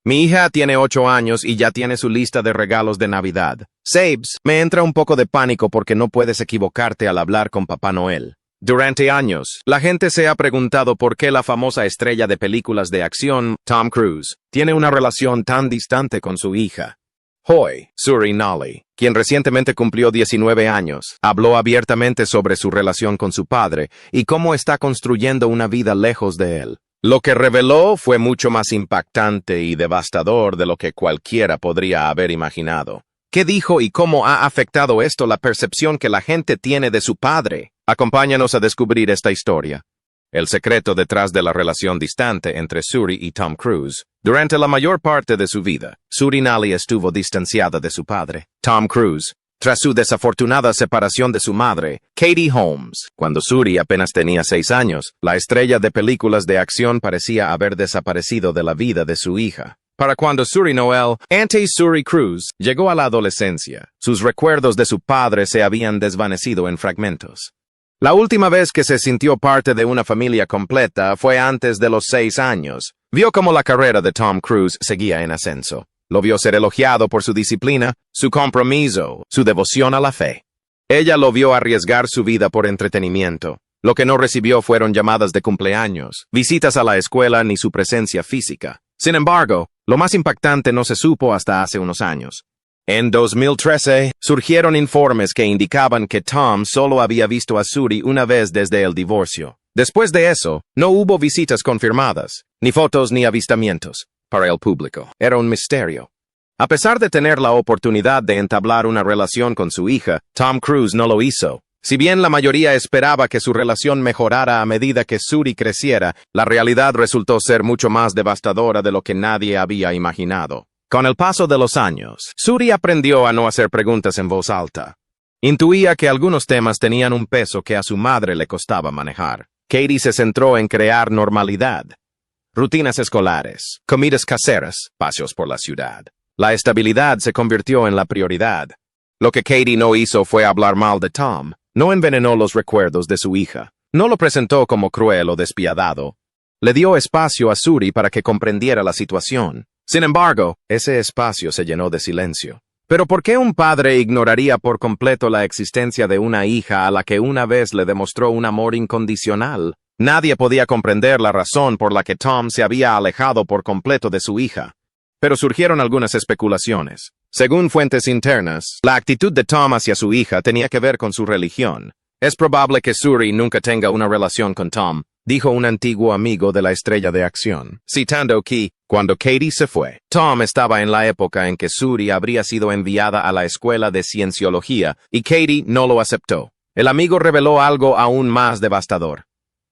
Mi hija tiene 8 años y ya tiene su lista de regalos de Navidad. Sabes, me entra un poco de pánico porque no puedes equivocarte al hablar con Papá Noel. Durante años, la gente se ha preguntado por qué la famosa estrella de películas de acción, Tom Cruise, tiene una relación tan distante con su hija. Hoy, Suri Nali, quien recientemente cumplió 19 años, habló abiertamente sobre su relación con su padre y cómo está construyendo una vida lejos de él. Lo que reveló fue mucho más impactante y devastador de lo que cualquiera podría haber imaginado. ¿Qué dijo y cómo ha afectado esto la percepción que la gente tiene de su padre? Acompáñanos a descubrir esta historia. El secreto detrás de la relación distante entre Suri y Tom Cruise. Durante la mayor parte de su vida, Suri Nali estuvo distanciada de su padre, Tom Cruise, tras su desafortunada separación de su madre, Katie Holmes. Cuando Suri apenas tenía 6 años, la estrella de películas de acción parecía haber desaparecido de la vida de su hija. Para cuando Suri Noel, antes Suri Cruise, llegó a la adolescencia, sus recuerdos de su padre se habían desvanecido en fragmentos. La última vez que se sintió parte de una familia completa fue antes de los 6 años. Vio cómo la carrera de Tom Cruise seguía en ascenso. Lo vio ser elogiado por su disciplina, su compromiso, su devoción a la fe. Ella lo vio arriesgar su vida por entretenimiento. Lo que no recibió fueron llamadas de cumpleaños, visitas a la escuela ni su presencia física. Sin embargo, lo más impactante no se supo hasta hace unos años. En 2013, surgieron informes que indicaban que Tom solo había visto a Suri una vez desde el divorcio. Después de eso, no hubo visitas confirmadas, ni fotos ni avistamientos. Para el público, era un misterio. A pesar de tener la oportunidad de entablar una relación con su hija, Tom Cruise no lo hizo. Si bien la mayoría esperaba que su relación mejorara a medida que Suri creciera, la realidad resultó ser mucho más devastadora de lo que nadie había imaginado. Con el paso de los años, Suri aprendió a no hacer preguntas en voz alta. Intuía que algunos temas tenían un peso que a su madre le costaba manejar. Katie se centró en crear normalidad. Rutinas escolares, comidas caseras, paseos por la ciudad. La estabilidad se convirtió en la prioridad. Lo que Katie no hizo fue hablar mal de Tom. No envenenó los recuerdos de su hija. No lo presentó como cruel o despiadado. Le dio espacio a Suri para que comprendiera la situación. Sin embargo, ese espacio se llenó de silencio. ¿Pero por qué un padre ignoraría por completo la existencia de una hija a la que una vez le demostró un amor incondicional? Nadie podía comprender la razón por la que Tom se había alejado por completo de su hija. Pero surgieron algunas especulaciones. Según fuentes internas, la actitud de Tom hacia su hija tenía que ver con su religión. Es probable que Suri nunca tenga una relación con Tom, dijo un antiguo amigo de la estrella de acción, citando que, cuando Katie se fue, Tom estaba en la época en que Suri habría sido enviada a la escuela de cienciología y Katie no lo aceptó. El amigo reveló algo aún más devastador.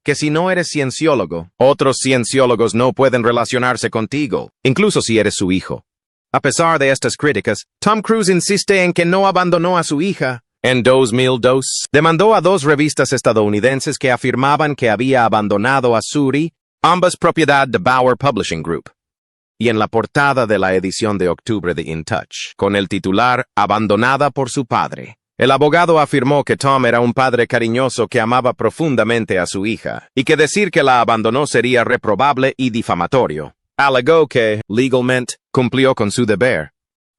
Que si no eres cienciólogo, otros cienciólogos no pueden relacionarse contigo, incluso si eres su hijo. A pesar de estas críticas, Tom Cruise insiste en que no abandonó a su hija. En 2002, demandó a 2 revistas estadounidenses que afirmaban que había abandonado a Suri, ambas propiedad de Bauer Publishing Group. Y en la portada de la edición de octubre de In Touch, con el titular Abandonada por su padre, el abogado afirmó que Tom era un padre cariñoso que amaba profundamente a su hija, y que decir que la abandonó sería reprobable y difamatorio. Alegó que, legalmente, cumplió con su deber.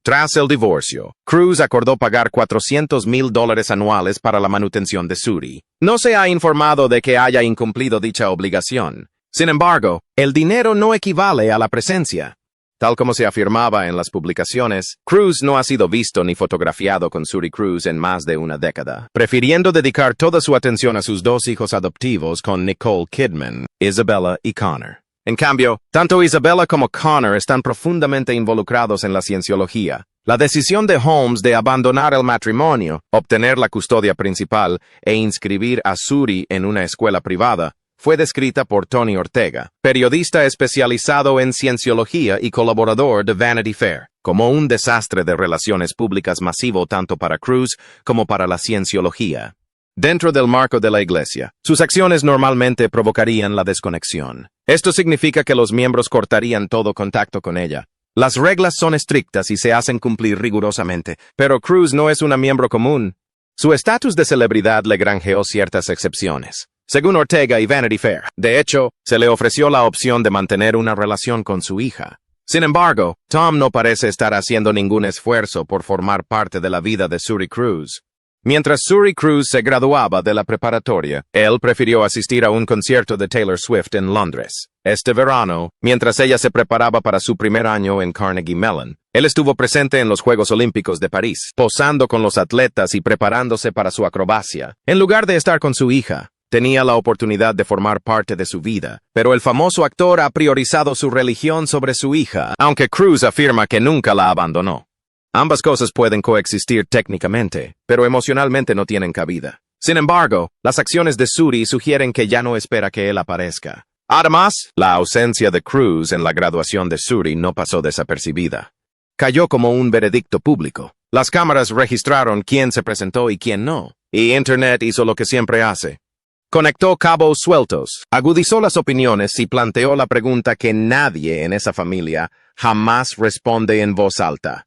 Tras el divorcio, Cruise acordó pagar $400,000 anuales para la manutención de Suri. No se ha informado de que haya incumplido dicha obligación. Sin embargo, el dinero no equivale a la presencia. Tal como se afirmaba en las publicaciones, Cruise no ha sido visto ni fotografiado con Suri Cruise en más de una década, prefiriendo dedicar toda su atención a sus 2 hijos adoptivos con Nicole Kidman, Isabella y Connor. En cambio, tanto Isabella como Connor están profundamente involucrados en la cienciología. La decisión de Holmes de abandonar el matrimonio, obtener la custodia principal e inscribir a Suri en una escuela privada fue descrita por Tony Ortega, periodista especializado en cienciología y colaborador de Vanity Fair, como un desastre de relaciones públicas masivo tanto para Cruise como para la cienciología. Dentro del marco de la Iglesia, sus acciones normalmente provocarían la desconexión. Esto significa que los miembros cortarían todo contacto con ella. Las reglas son estrictas y se hacen cumplir rigurosamente, pero Cruise no es una miembro común. Su estatus de celebridad le granjeó ciertas excepciones. Según Ortega y Vanity Fair, de hecho, se le ofreció la opción de mantener una relación con su hija. Sin embargo, Tom no parece estar haciendo ningún esfuerzo por formar parte de la vida de Suri Cruise. Mientras Suri Cruise se graduaba de la preparatoria, él prefirió asistir a un concierto de Taylor Swift en Londres. Este verano, mientras ella se preparaba para su primer año en Carnegie Mellon, él estuvo presente en los Juegos Olímpicos de París, posando con los atletas y preparándose para su acrobacia. En lugar de estar con su hija, tenía la oportunidad de formar parte de su vida, pero el famoso actor ha priorizado su religión sobre su hija, aunque Cruise afirma que nunca la abandonó. Ambas cosas pueden coexistir técnicamente, pero emocionalmente no tienen cabida. Sin embargo, las acciones de Suri sugieren que ya no espera que él aparezca. Además, la ausencia de Cruise en la graduación de Suri no pasó desapercibida. Cayó como un veredicto público. Las cámaras registraron quién se presentó y quién no, y Internet hizo lo que siempre hace. Conectó cabos sueltos, agudizó las opiniones y planteó la pregunta que nadie en esa familia jamás responde en voz alta.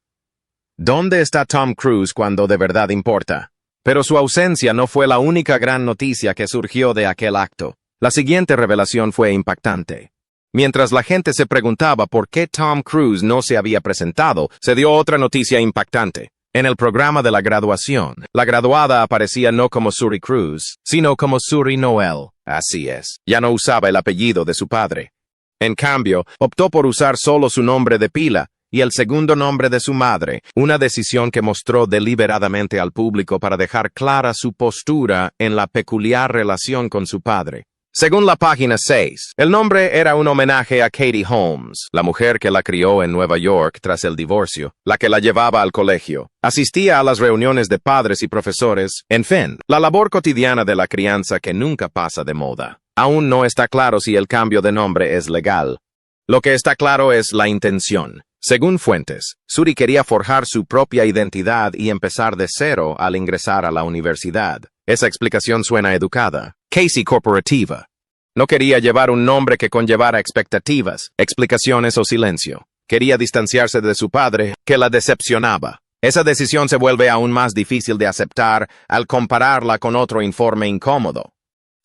¿Dónde está Tom Cruise cuando de verdad importa? Pero su ausencia no fue la única gran noticia que surgió de aquel acto. La siguiente revelación fue impactante. Mientras la gente se preguntaba por qué Tom Cruise no se había presentado, se dio otra noticia impactante. En el programa de la graduación, la graduada aparecía no como Suri Cruise, sino como Suri Noel. Así es, ya no usaba el apellido de su padre. En cambio, optó por usar solo su nombre de pila y el segundo nombre de su madre, una decisión que mostró deliberadamente al público para dejar clara su postura en la peculiar relación con su padre. Según la página 6, el nombre era un homenaje a Katie Holmes, la mujer que la crió en Nueva York tras el divorcio, la que la llevaba al colegio, asistía a las reuniones de padres y profesores, en fin, la labor cotidiana de la crianza que nunca pasa de moda. Aún no está claro si el cambio de nombre es legal. Lo que está claro es la intención. Según fuentes, Suri quería forjar su propia identidad y empezar de cero al ingresar a la universidad. Esa explicación suena educada, casi corporativa. No quería llevar un nombre que conllevara expectativas, explicaciones o silencio. Quería distanciarse de su padre, que la decepcionaba. Esa decisión se vuelve aún más difícil de aceptar al compararla con otro informe incómodo.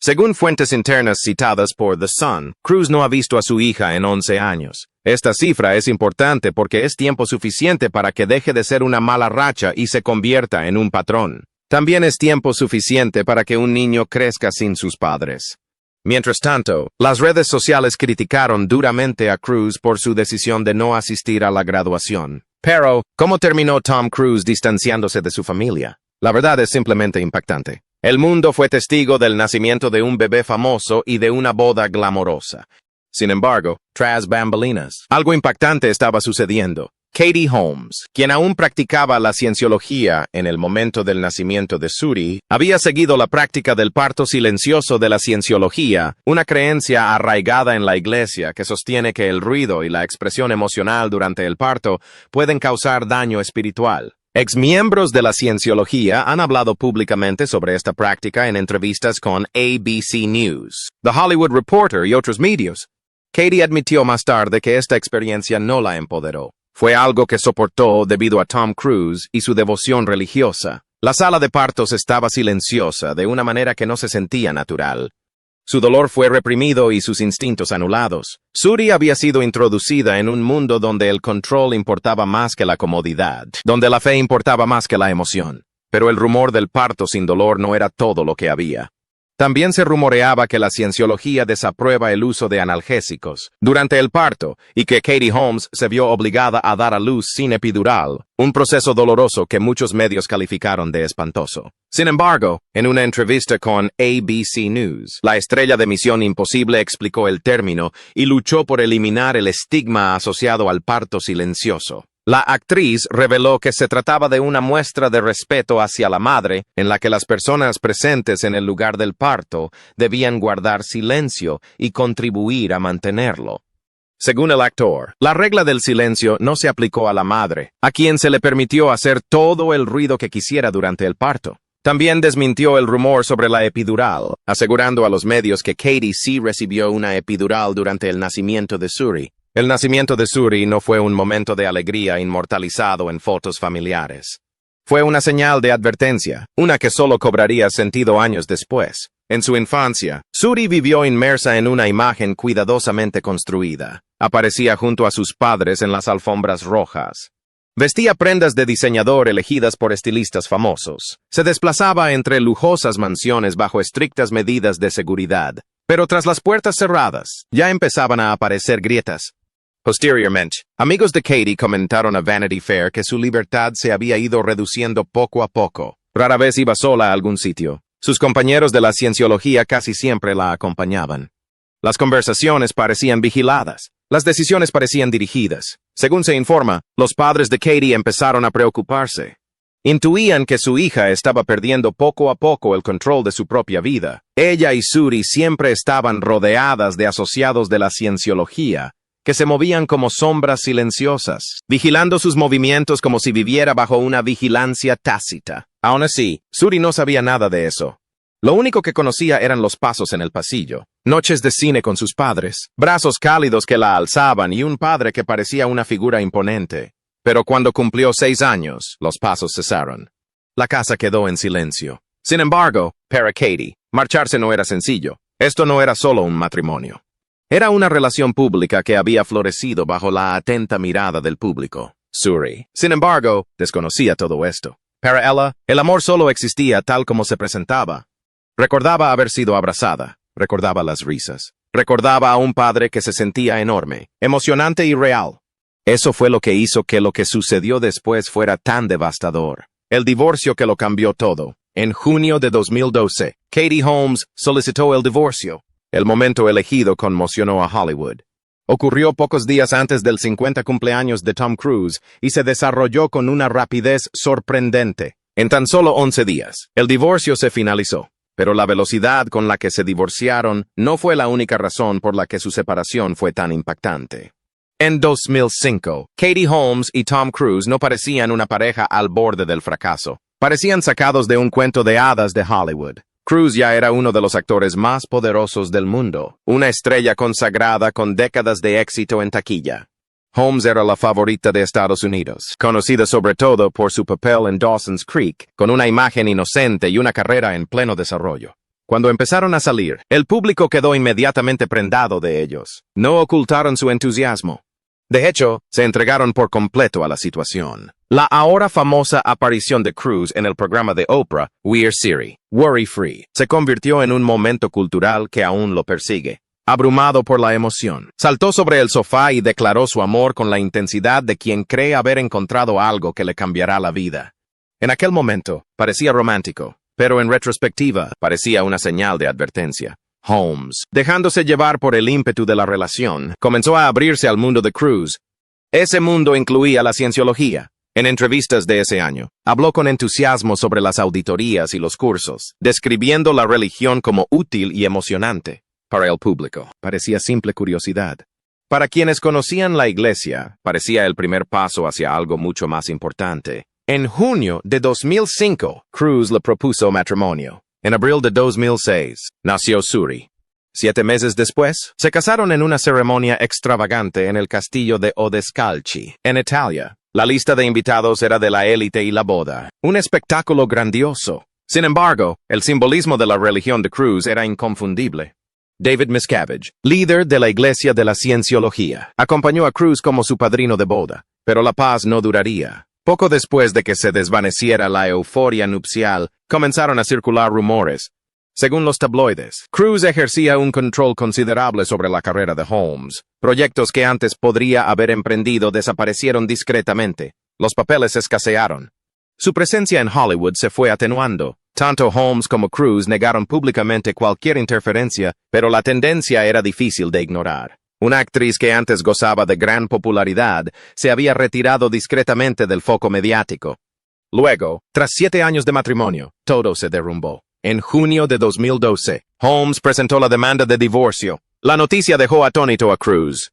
Según fuentes internas citadas por The Sun, Cruise no ha visto a su hija en 11 años. Esta cifra es importante porque es tiempo suficiente para que deje de ser una mala racha y se convierta en un patrón. También es tiempo suficiente para que un niño crezca sin sus padres. Mientras tanto, las redes sociales criticaron duramente a Cruise por su decisión de no asistir a la graduación. Pero, ¿cómo terminó Tom Cruise distanciándose de su familia? La verdad es simplemente impactante. El mundo fue testigo del nacimiento de un bebé famoso y de una boda glamorosa. Sin embargo, tras bambalinas, algo impactante estaba sucediendo. Katie Holmes, quien aún practicaba la cienciología en el momento del nacimiento de Suri, había seguido la práctica del parto silencioso de la cienciología, una creencia arraigada en la iglesia que sostiene que el ruido y la expresión emocional durante el parto pueden causar daño espiritual. Exmiembros de la cienciología han hablado públicamente sobre esta práctica en entrevistas con ABC News, The Hollywood Reporter y otros medios. Katie admitió más tarde que esta experiencia no la empoderó. Fue algo que soportó debido a Tom Cruise y su devoción religiosa. La sala de partos estaba silenciosa de una manera que no se sentía natural. Su dolor fue reprimido y sus instintos anulados. Suri había sido introducida en un mundo donde el control importaba más que la comodidad, donde la fe importaba más que la emoción. Pero el rumor del parto sin dolor no era todo lo que había. También se rumoreaba que la cienciología desaprueba el uso de analgésicos durante el parto y que Katie Holmes se vio obligada a dar a luz sin epidural, un proceso doloroso que muchos medios calificaron de espantoso. Sin embargo, en una entrevista con ABC News, la estrella de Misión Imposible explicó el término y luchó por eliminar el estigma asociado al parto silencioso. La actriz reveló que se trataba de una muestra de respeto hacia la madre, en la que las personas presentes en el lugar del parto debían guardar silencio y contribuir a mantenerlo. Según el actor, la regla del silencio no se aplicó a la madre, a quien se le permitió hacer todo el ruido que quisiera durante el parto. También desmintió el rumor sobre la epidural, asegurando a los medios que Katie sí recibió una epidural durante el nacimiento de Suri. El nacimiento de Suri no fue un momento de alegría inmortalizado en fotos familiares. Fue una señal de advertencia, una que solo cobraría sentido años después. En su infancia, Suri vivió inmersa en una imagen cuidadosamente construida. Aparecía junto a sus padres en las alfombras rojas. Vestía prendas de diseñador elegidas por estilistas famosos. Se desplazaba entre lujosas mansiones bajo estrictas medidas de seguridad. Pero tras las puertas cerradas, ya empezaban a aparecer grietas. Posteriormente, amigos de Katie comentaron a Vanity Fair que su libertad se había ido reduciendo poco a poco. Rara vez iba sola a algún sitio. Sus compañeros de la cienciología casi siempre la acompañaban. Las conversaciones parecían vigiladas. Las decisiones parecían dirigidas. Según se informa, los padres de Katie empezaron a preocuparse. Intuían que su hija estaba perdiendo poco a poco el control de su propia vida. Ella y Suri siempre estaban rodeadas de asociados de la cienciología, que se movían como sombras silenciosas, vigilando sus movimientos como si viviera bajo una vigilancia tácita. Aún así, Suri no sabía nada de eso. Lo único que conocía eran los pasos en el pasillo, noches de cine con sus padres, brazos cálidos que la alzaban y un padre que parecía una figura imponente. Pero cuando cumplió 6 años, los pasos cesaron. La casa quedó en silencio. Sin embargo, para Katie, marcharse no era sencillo. Esto no era solo un matrimonio. Era una relación pública que había florecido bajo la atenta mirada del público. Suri, sin embargo, desconocía todo esto. Para ella, el amor solo existía tal como se presentaba. Recordaba haber sido abrazada, recordaba las risas, recordaba a un padre que se sentía enorme, emocionante y real. Eso fue lo que hizo que lo que sucedió después fuera tan devastador. El divorcio que lo cambió todo. En junio de 2012, Katie Holmes solicitó el divorcio. El momento elegido conmocionó a Hollywood. Ocurrió pocos días antes del 50 cumpleaños de Tom Cruise y se desarrolló con una rapidez sorprendente. En tan solo 11 días, el divorcio se finalizó. Pero la velocidad con la que se divorciaron no fue la única razón por la que su separación fue tan impactante. En 2005, Katie Holmes y Tom Cruise no parecían una pareja al borde del fracaso. Parecían sacados de un cuento de hadas de Hollywood. Cruise ya era uno de los actores más poderosos del mundo, una estrella consagrada con décadas de éxito en taquilla. Holmes era la favorita de Estados Unidos, conocida sobre todo por su papel en Dawson's Creek, con una imagen inocente y una carrera en pleno desarrollo. Cuando empezaron a salir, el público quedó inmediatamente prendado de ellos. No ocultaron su entusiasmo. De hecho, se entregaron por completo a la situación. La ahora famosa aparición de Cruise en el programa de Oprah, We're Siri, Worry Free, se convirtió en un momento cultural que aún lo persigue. Abrumado por la emoción, saltó sobre el sofá y declaró su amor con la intensidad de quien cree haber encontrado algo que le cambiará la vida. En aquel momento, parecía romántico, pero en retrospectiva, parecía una señal de advertencia. Holmes, dejándose llevar por el ímpetu de la relación, comenzó a abrirse al mundo de Cruise. Ese mundo incluía la cienciología. En entrevistas de ese año, habló con entusiasmo sobre las auditorías y los cursos, describiendo la religión como útil y emocionante. Para el público, parecía simple curiosidad. Para quienes conocían la iglesia, parecía el primer paso hacia algo mucho más importante. En junio de 2005, Cruise le propuso matrimonio. En abril de 2006, nació Suri. 7 meses después, se casaron en una ceremonia extravagante en el castillo de Odescalchi, en Italia. La lista de invitados era de la élite y la boda. Un espectáculo grandioso. Sin embargo, el simbolismo de la religión de Cruise era inconfundible. David Miscavige, líder de la Iglesia de la Cienciología, acompañó a Cruise como su padrino de boda, pero la paz no duraría. Poco después de que se desvaneciera la euforia nupcial, comenzaron a circular rumores. Según los tabloides, Cruise ejercía un control considerable sobre la carrera de Holmes. Proyectos que antes podría haber emprendido desaparecieron discretamente. Los papeles escasearon. Su presencia en Hollywood se fue atenuando. Tanto Holmes como Cruise negaron públicamente cualquier interferencia, pero la tendencia era difícil de ignorar. Una actriz que antes gozaba de gran popularidad se había retirado discretamente del foco mediático. Luego, tras 7 años de matrimonio, todo se derrumbó. En junio de 2012, Holmes presentó la demanda de divorcio. La noticia dejó atónito a Cruise.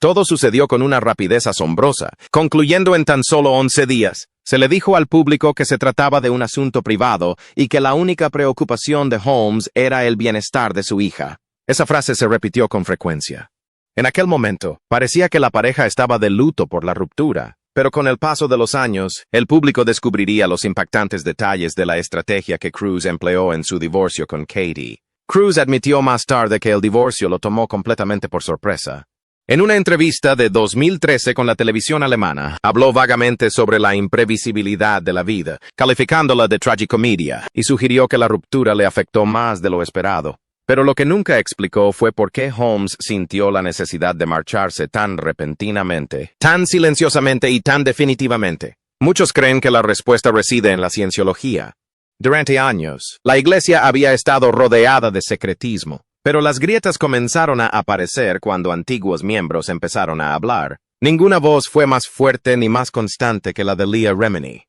Todo sucedió con una rapidez asombrosa, concluyendo en tan solo 11 días. Se le dijo al público que se trataba de un asunto privado y que la única preocupación de Holmes era el bienestar de su hija. Esa frase se repitió con frecuencia. En aquel momento, parecía que la pareja estaba de luto por la ruptura, pero con el paso de los años, el público descubriría los impactantes detalles de la estrategia que Cruise empleó en su divorcio con Katie. Cruise admitió más tarde que el divorcio lo tomó completamente por sorpresa. En una entrevista de 2013 con la televisión alemana, habló vagamente sobre la imprevisibilidad de la vida, calificándola de tragicomedia, y sugirió que la ruptura le afectó más de lo esperado. Pero lo que nunca explicó fue por qué Holmes sintió la necesidad de marcharse tan repentinamente, tan silenciosamente y tan definitivamente. Muchos creen que la respuesta reside en la cienciología. Durante años, la Iglesia había estado rodeada de secretismo. Pero las grietas comenzaron a aparecer cuando antiguos miembros empezaron a hablar. Ninguna voz fue más fuerte ni más constante que la de Leah Remini.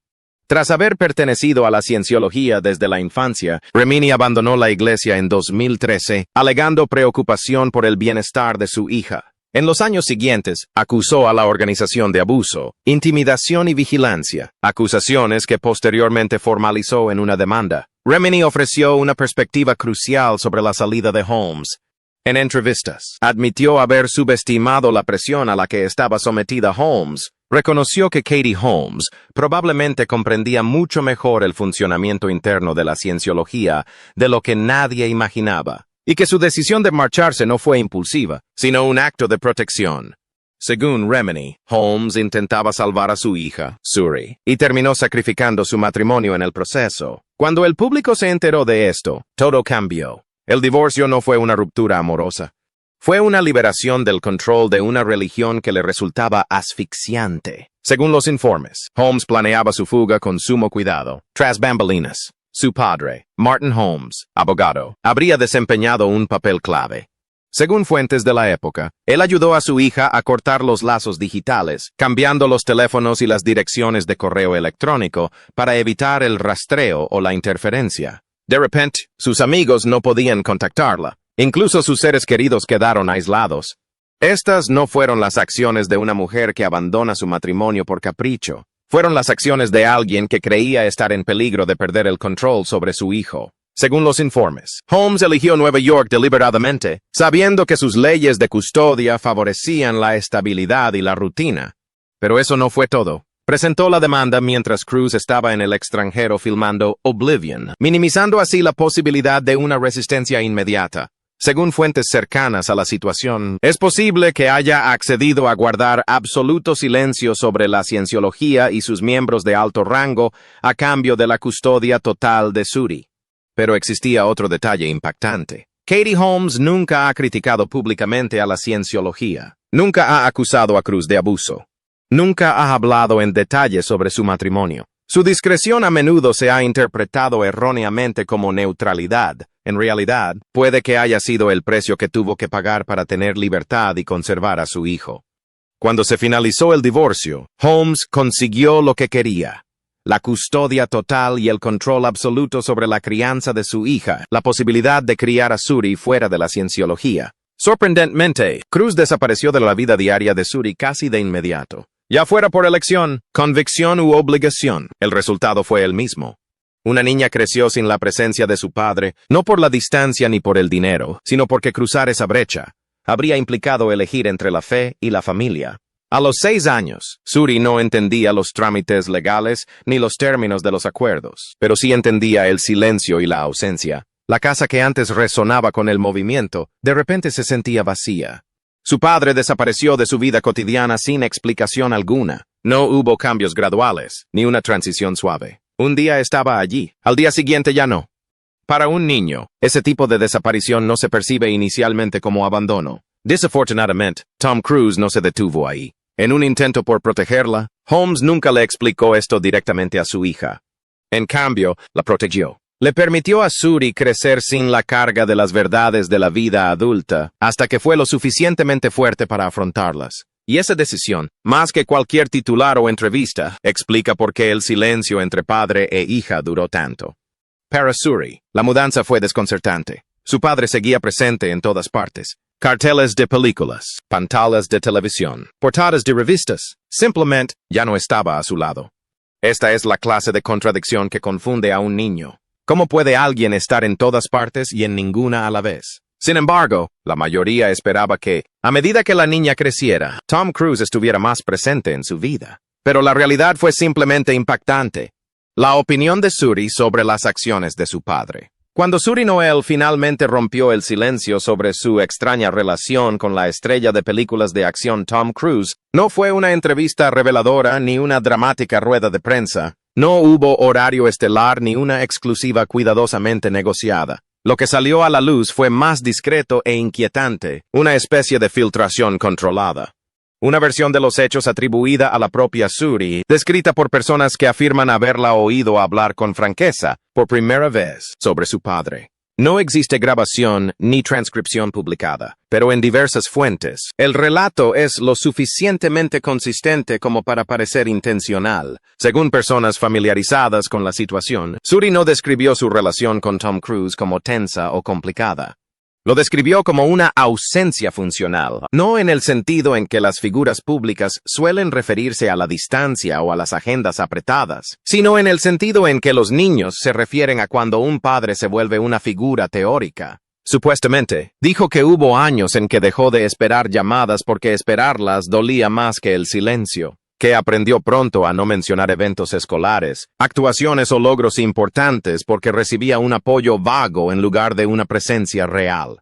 Tras haber pertenecido a la cienciología desde la infancia, Remini abandonó la iglesia en 2013, alegando preocupación por el bienestar de su hija. En los años siguientes, acusó a la organización de abuso, intimidación y vigilancia, acusaciones que posteriormente formalizó en una demanda. Remini ofreció una perspectiva crucial sobre la salida de Holmes. En entrevistas, admitió haber subestimado la presión a la que estaba sometida Holmes. Reconoció que Katie Holmes probablemente comprendía mucho mejor el funcionamiento interno de la cienciología de lo que nadie imaginaba, y que su decisión de marcharse no fue impulsiva, sino un acto de protección. Según Remini, Holmes intentaba salvar a su hija, Suri, y terminó sacrificando su matrimonio en el proceso. Cuando el público se enteró de esto, todo cambió. El divorcio no fue una ruptura amorosa. Fue una liberación del control de una religión que le resultaba asfixiante. Según los informes, Holmes planeaba su fuga con sumo cuidado. Tras bambalinas, su padre, Martin Holmes, abogado, habría desempeñado un papel clave. Según fuentes de la época, él ayudó a su hija a cortar los lazos digitales, cambiando los teléfonos y las direcciones de correo electrónico para evitar el rastreo o la interferencia. De repente, sus amigos no podían contactarla. Incluso sus seres queridos quedaron aislados. Estas no fueron las acciones de una mujer que abandona su matrimonio por capricho. Fueron las acciones de alguien que creía estar en peligro de perder el control sobre su hijo. Según los informes, Holmes eligió Nueva York deliberadamente, sabiendo que sus leyes de custodia favorecían la estabilidad y la rutina. Pero eso no fue todo. Presentó la demanda mientras Cruise estaba en el extranjero filmando Oblivion, minimizando así la posibilidad de una resistencia inmediata. Según fuentes cercanas a la situación, es posible que haya accedido a guardar absoluto silencio sobre la cienciología y sus miembros de alto rango a cambio de la custodia total de Suri. Pero existía otro detalle impactante. Katie Holmes nunca ha criticado públicamente a la cienciología. Nunca ha acusado a Cruise de abuso. Nunca ha hablado en detalle sobre su matrimonio. Su discreción a menudo se ha interpretado erróneamente como neutralidad. En realidad, puede que haya sido el precio que tuvo que pagar para tener libertad y conservar a su hijo. Cuando se finalizó el divorcio, Holmes consiguió lo que quería: la custodia total y el control absoluto sobre la crianza de su hija, la posibilidad de criar a Suri fuera de la cienciología. Sorprendentemente, Cruise desapareció de la vida diaria de Suri casi de inmediato. Ya fuera por elección, convicción u obligación, el resultado fue el mismo. Una niña creció sin la presencia de su padre, no por la distancia ni por el dinero, sino porque cruzar esa brecha habría implicado elegir entre la fe y la familia. A los 6 años, Suri no entendía los trámites legales ni los términos de los acuerdos, pero sí entendía el silencio y la ausencia. La casa que antes resonaba con el movimiento, de repente se sentía vacía. Su padre desapareció de su vida cotidiana sin explicación alguna. No hubo cambios graduales, ni una transición suave. Un día estaba allí, al día siguiente ya no. Para un niño, ese tipo de desaparición no se percibe inicialmente como abandono. Desafortunadamente, Tom Cruise no se detuvo ahí. En un intento por protegerla, Holmes nunca le explicó esto directamente a su hija. En cambio, la protegió. Le permitió a Suri crecer sin la carga de las verdades de la vida adulta, hasta que fue lo suficientemente fuerte para afrontarlas. Y esa decisión, más que cualquier titular o entrevista, explica por qué el silencio entre padre e hija duró tanto. Para Suri, la mudanza fue desconcertante. Su padre seguía presente en todas partes. Carteles de películas, pantallas de televisión, portadas de revistas. Simplemente ya no estaba a su lado. Esta es la clase de contradicción que confunde a un niño. ¿Cómo puede alguien estar en todas partes y en ninguna a la vez? Sin embargo, la mayoría esperaba que, a medida que la niña creciera, Tom Cruise estuviera más presente en su vida. Pero la realidad fue simplemente impactante. La opinión de Suri sobre las acciones de su padre. Cuando Suri Noel finalmente rompió el silencio sobre su extraña relación con la estrella de películas de acción Tom Cruise, no fue una entrevista reveladora ni una dramática rueda de prensa. No hubo horario estelar ni una exclusiva cuidadosamente negociada. Lo que salió a la luz fue más discreto e inquietante, una especie de filtración controlada. Una versión de los hechos atribuida a la propia Suri, descrita por personas que afirman haberla oído hablar con franqueza, por primera vez, sobre su padre. No existe grabación ni transcripción publicada, pero en diversas fuentes, el relato es lo suficientemente consistente como para parecer intencional. Según personas familiarizadas con la situación, Suri no describió su relación con Tom Cruise como tensa o complicada. Lo describió como una ausencia funcional, no en el sentido en que las figuras públicas suelen referirse a la distancia o a las agendas apretadas, sino en el sentido en que los niños se refieren a cuando un padre se vuelve una figura teórica. Supuestamente, dijo que hubo años en que dejó de esperar llamadas porque esperarlas dolía más que el silencio, que aprendió pronto a no mencionar eventos escolares, actuaciones o logros importantes porque recibía un apoyo vago en lugar de una presencia real.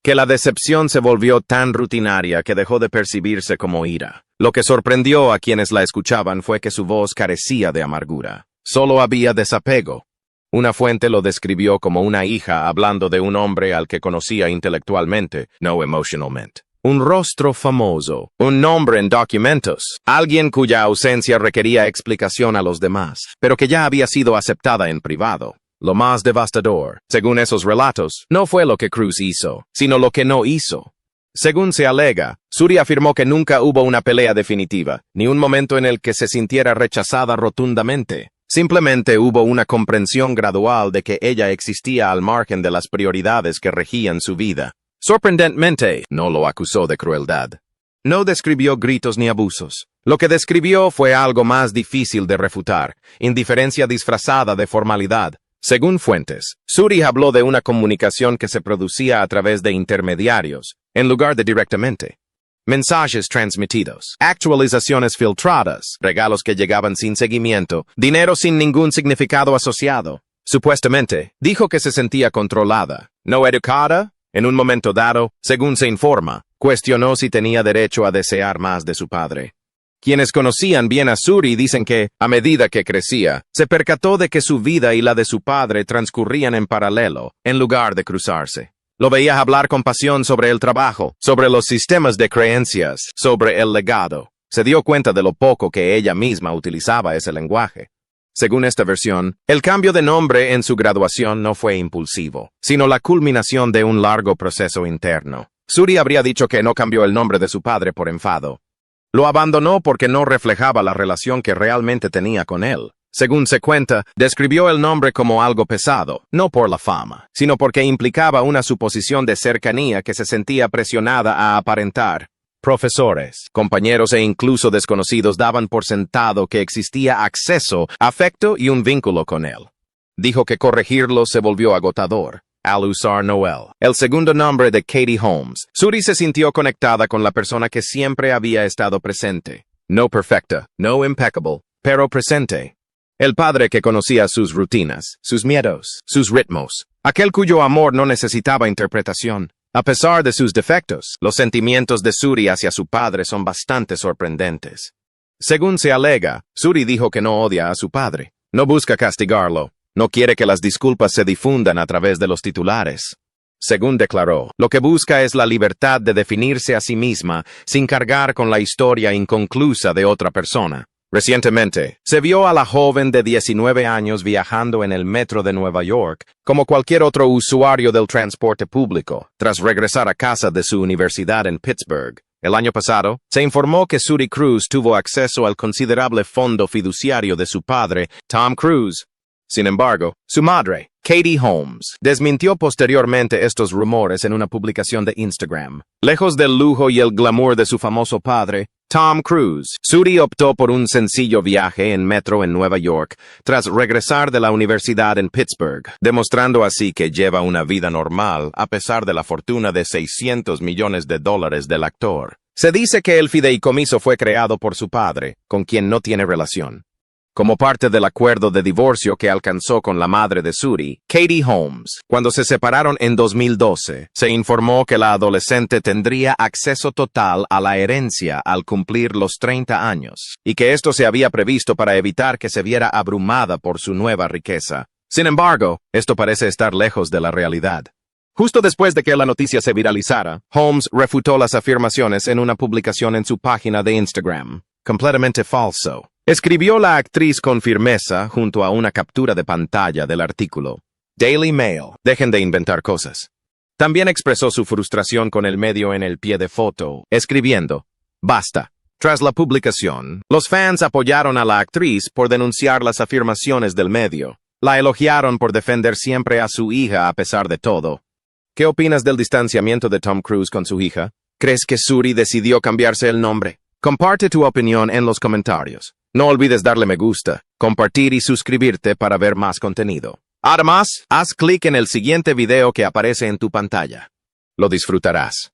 Que la decepción se volvió tan rutinaria que dejó de percibirse como ira. Lo que sorprendió a quienes la escuchaban fue que su voz carecía de amargura. Solo había desapego. Una fuente lo describió como una hija hablando de un hombre al que conocía intelectualmente, no emotionalmente. Un rostro famoso, un nombre en documentos, alguien cuya ausencia requería explicación a los demás, pero que ya había sido aceptada en privado. Lo más devastador, según esos relatos, no fue lo que Cruise hizo, sino lo que no hizo. Según se alega, Suri afirmó que nunca hubo una pelea definitiva, ni un momento en el que se sintiera rechazada rotundamente. Simplemente hubo una comprensión gradual de que ella existía al margen de las prioridades que regían su vida. Sorprendentemente, no lo acusó de crueldad. No describió gritos ni abusos. Lo que describió fue algo más difícil de refutar, indiferencia disfrazada de formalidad. Según fuentes, Suri habló de una comunicación que se producía a través de intermediarios, en lugar de directamente. Mensajes transmitidos, actualizaciones filtradas, regalos que llegaban sin seguimiento, dinero sin ningún significado asociado. Supuestamente, dijo que se sentía controlada, no educada. En un momento dado, según se informa, cuestionó si tenía derecho a desear más de su padre. Quienes conocían bien a Suri dicen que, a medida que crecía, se percató de que su vida y la de su padre transcurrían en paralelo, en lugar de cruzarse. Lo veía hablar con pasión sobre el trabajo, sobre los sistemas de creencias, sobre el legado. Se dio cuenta de lo poco que ella misma utilizaba ese lenguaje. Según esta versión, el cambio de nombre en su graduación no fue impulsivo, sino la culminación de un largo proceso interno. Suri habría dicho que no cambió el nombre de su padre por enfado. Lo abandonó porque no reflejaba la relación que realmente tenía con él. Según se cuenta, describió el nombre como algo pesado, no por la fama, sino porque implicaba una suposición de cercanía que se sentía presionada a aparentar. Profesores, compañeros e incluso desconocidos daban por sentado que existía acceso, afecto y un vínculo con él. Dijo que corregirlo se volvió agotador. Al usar Noel, el segundo nombre de Katie Holmes, Suri se sintió conectada con la persona que siempre había estado presente. No perfecta, no impeccable, pero presente. El padre que conocía sus rutinas, sus miedos, sus ritmos. Aquel cuyo amor no necesitaba interpretación. A pesar de sus defectos, los sentimientos de Suri hacia su padre son bastante sorprendentes. Según se alega, Suri dijo que no odia a su padre. No busca castigarlo. No quiere que las disculpas se difundan a través de los titulares. Según declaró, lo que busca es la libertad de definirse a sí misma sin cargar con la historia inconclusa de otra persona. Recientemente, se vio a la joven de 19 años viajando en el metro de Nueva York, como cualquier otro usuario del transporte público, tras regresar a casa de su universidad en Pittsburgh. El año pasado, se informó que Suri Cruise tuvo acceso al considerable fondo fiduciario de su padre, Tom Cruise. Sin embargo, su madre, Katie Holmes, desmintió posteriormente estos rumores en una publicación de Instagram. Lejos del lujo y el glamour de su famoso padre, Tom Cruise, Suri optó por un sencillo viaje en metro en Nueva York, tras regresar de la universidad en Pittsburgh, demostrando así que lleva una vida normal a pesar de la fortuna de $600 millones del actor. Se dice que el fideicomiso fue creado por su padre, con quien no tiene relación. como parte del acuerdo de divorcio que alcanzó con la madre de Suri, Katie Holmes. Cuando se separaron en 2012, se informó que la adolescente tendría acceso total a la herencia al cumplir los 30 años, y que esto se había previsto para evitar que se viera abrumada por su nueva riqueza. Sin embargo, esto parece estar lejos de la realidad. Justo después de que la noticia se viralizara, Holmes refutó las afirmaciones en una publicación en su página de Instagram. Completamente falso. Escribió la actriz con firmeza junto a una captura de pantalla del artículo. Daily Mail. Dejen de inventar cosas. También expresó su frustración con el medio en el pie de foto, escribiendo, basta. Tras la publicación, los fans apoyaron a la actriz por denunciar las afirmaciones del medio. La elogiaron por defender siempre a su hija a pesar de todo. ¿Qué opinas del distanciamiento de Tom Cruise con su hija? ¿Crees que Suri decidió cambiarse el nombre? Comparte tu opinión en los comentarios. No olvides darle me gusta, compartir y suscribirte para ver más contenido. Además, haz clic en el siguiente video que aparece en tu pantalla. Lo disfrutarás.